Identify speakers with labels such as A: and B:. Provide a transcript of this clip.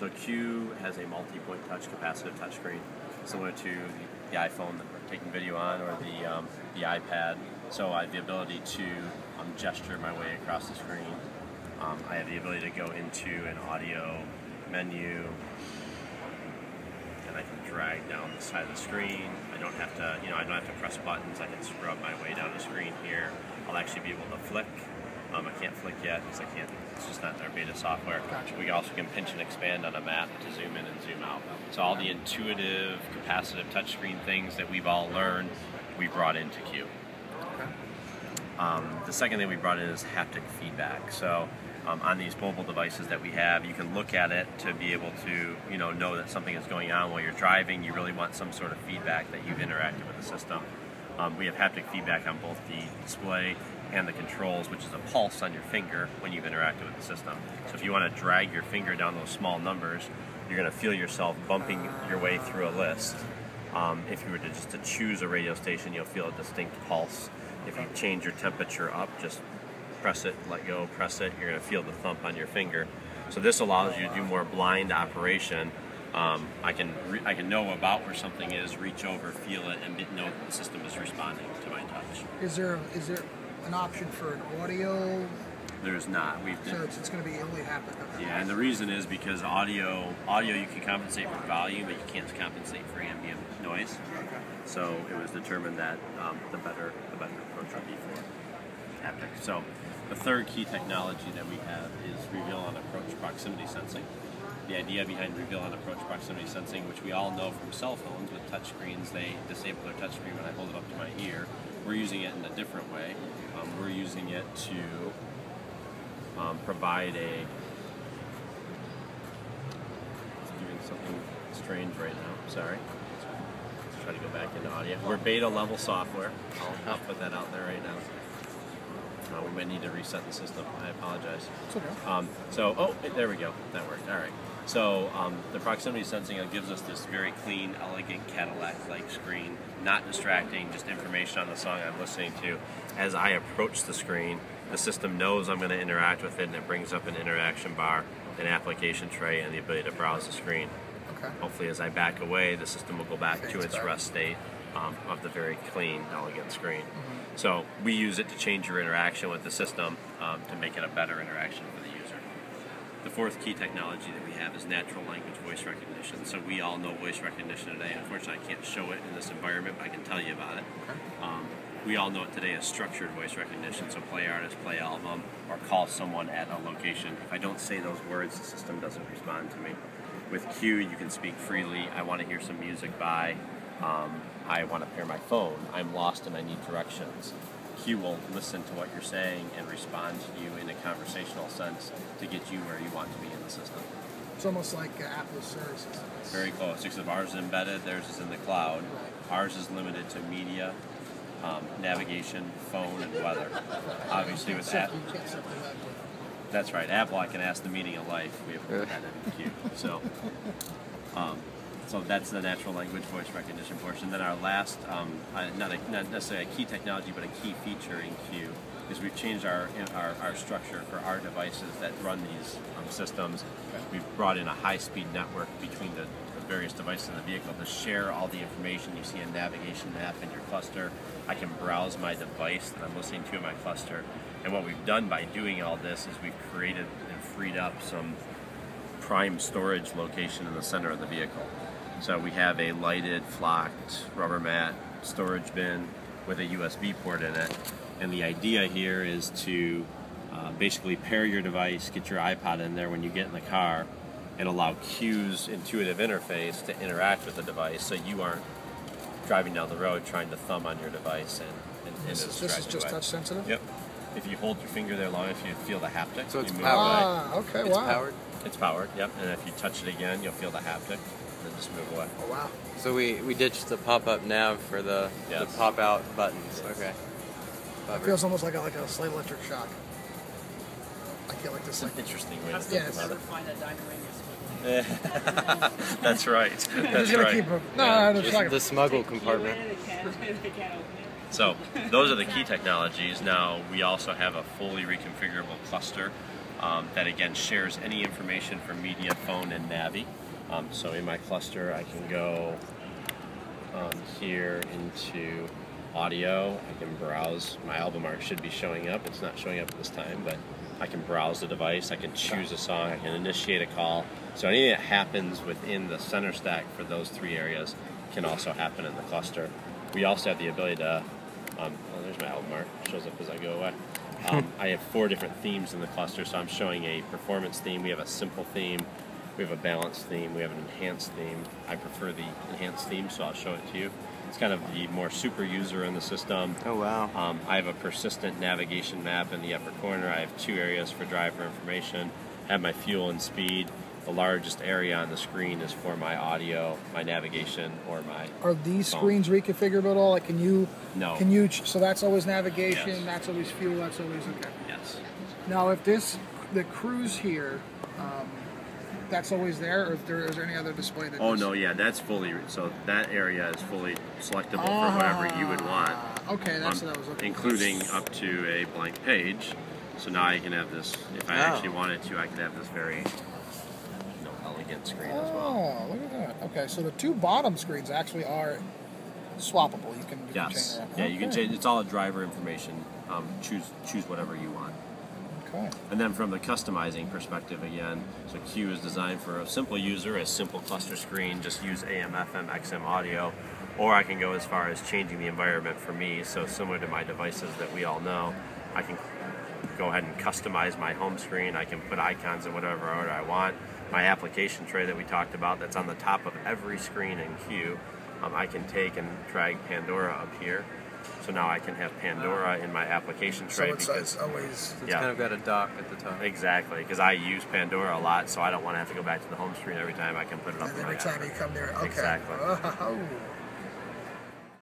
A: So CUE has a multi-point touch capacitive touchscreen, similar to the iPhone that we're taking video on, or the iPad. So I have the ability to gesture my way across the screen. I have the ability to go into an audio menu, and I can drag down the side of the screen. I don't have to, I don't have to press buttons. I can scrub my way down the screen here. I'll actually be able to flick. I can't flick yet because it's just not in our beta software.
B: Gotcha.
A: We also can pinch and expand on a map to zoom in and zoom out. So all the intuitive, capacitive touchscreen things that we've all learned, we brought into CUE.
B: Okay.
A: The second thing we brought in is haptic feedback. So on these mobile devices that we have, you can look at it to be able to know that something is going on while you're driving. You really want some sort of feedback that you've interacted with the system. We have haptic feedback on both the display and the controls, which is a pulse on your finger when you've interacted with the system. So if you want to drag your finger down those small numbers, you're going to feel yourself bumping your way through a list. If you were to choose a radio station, you'll feel a distinct pulse. If you change your temperature up, just press it, let go, press it, you're going to feel the thump on your finger. So this allows you to do more blind operation. I can know about where something is, reach over, feel it, and know that the system is responding to my touch.
B: Is there an option for an audio?
A: There's not.
B: So it's going to be only haptic. Okay.
A: Yeah, and the reason is because audio you can compensate for volume, but you can't compensate for ambient noise.
B: Okay.
A: So it was determined that the better approach would be for haptic. So the third key technology that we have is reveal on approach proximity sensing. The idea behind reveal on approach proximity sensing, which we all know from cell phones with touch screens, they disable their touch screen when I hold it up to my ear. We're using it in a different way. We're using it to provide a... It's doing something strange right now. Sorry. Let's try to go back into audio. We're beta level software. I'll put that out there right now. We might need to reset the system. I apologize.
B: It's okay.
A: There we go. That worked. All right. So the proximity sensing gives us this very clean, elegant Cadillac-like screen, not distracting, just information on the song I'm listening to. As I approach the screen, the system knows I'm going to interact with it, and it brings up an interaction bar, an application tray, and the ability to browse the screen.
B: Okay.
A: Hopefully, as I back away, the system will go back to its rest state of the very clean, elegant screen. So we use it to change your interaction with the system to make it a better interaction for the user. The fourth key technology that we have is natural language voice recognition. So we all know voice recognition today. Unfortunately, I can't show it in this environment, but I can tell you about it.
B: Okay.
A: We all know it today as structured voice recognition. So play artist, play album, or call someone at a location. If I don't say those words, the system doesn't respond to me. With CUE, you can speak freely. I want to hear some music by. I want to pair my phone. I'm lost and I need directions. CUE will listen to what you're saying and respond to you in a conversational sense to get you where you want to be in the system.
B: It's almost like Apple's services.
A: Very close. Except ours is embedded, theirs is in the cloud. Ours is limited to media, navigation, phone, and weather. Obviously with that. That's right. Apple, I can ask the meaning of life. We have put that in CUE. So that's the natural language voice recognition portion. Then our last, not necessarily a key technology, but a key feature in CUE is we've changed our structure for our devices that run these systems. We've brought in a high-speed network between the various devices in the vehicle to share all the information. You see a navigation map in your cluster. I can browse my device that I'm listening to in my cluster. And what we've done by doing all this is we've created and freed up some prime storage location in the center of the vehicle. So we have a lighted, flocked, rubber mat storage bin with a USB port in it. And the idea here is to basically pair your device, get your iPod in there when you get in the car, and allow CUE's intuitive interface to interact with the device so you aren't driving down the road trying to thumb on your device and
B: This is just touch sensitive?
A: Yep. If you hold your finger there long enough, you feel the haptic.
C: So it's
A: powered.
B: Ah, okay,
C: It's
B: wow.
C: powered?
A: It's powered, yep. And if you touch it again, you'll feel the haptic, and then just move away.
B: Oh, wow.
C: So we ditched the pop-up nav for the pop-out buttons. Okay.
B: It feels almost like a slight electric shock. I feel like this.
A: It's an interesting way to
B: yeah,
A: think about it.
D: Find that diamond ring
A: That's right. That's right.
C: The smuggle compartment.
A: So those are the key technologies. Now we also have a fully reconfigurable cluster that again shares any information from media, phone, and Navi. So in my cluster, I can go here into audio. I can browse. My album art should be showing up. It's not showing up this time, but I can browse the device. I can choose a song. I can initiate a call. So anything that happens within the center stack for those 3 areas can also happen in the cluster. We also have the ability to, oh, there's my album art. It shows up as I go away. I have 4 different themes in the cluster, so I'm showing a performance theme. We have a simple theme. We have a balanced theme. We have an enhanced theme. I prefer the enhanced theme, so I'll show it to you. It's kind of the more super user in the system.
C: Oh, wow.
A: I have a persistent navigation map in the upper corner. I have 2 areas for driver information. I have my fuel and speed. The largest area on the screen is for my audio, my navigation, or my
B: Are these
A: phone.
B: screens reconfigurable at all? Like, can you?
A: No.
B: Can you? So that's always navigation.
A: Yes.
B: That's always fuel. That's always okay.
A: Yes.
B: Now, if the cruise here, that's always there, or is there any other display that?
A: Oh no, yeah, that's fully. So that area is fully selectable for whatever you would want.
B: Okay, that's what I was looking
A: including up to a blank page. So now I can have this. If I actually wanted to, I could have this very elegant screen as well.
B: Oh, look at that. Okay, so the 2 bottom screens actually are swappable. You can change
A: Yes.
B: around.
A: Yeah, you can change. It's all driver information. Choose whatever you want.
B: Okay.
A: And then from the customizing perspective again, so CUE is designed for a simple user, a simple cluster screen, just use AM, FM, XM audio, or I can go as far as changing the environment for me. So similar to my devices that we all know, I can go ahead and customize my home screen. I can put icons in whatever order I want. My application tray that we talked about, that's on the top of every screen in CUE, I can take and drag Pandora up here. So now I can have Pandora in my application tray.
B: So it's always...
C: It's kind of got a dock at the top.
A: Exactly, because I use Pandora a lot, so I don't want to have to go back to the home screen every time. I can put it up in my
B: every time you come there. Okay.
A: Exactly.
B: Oh.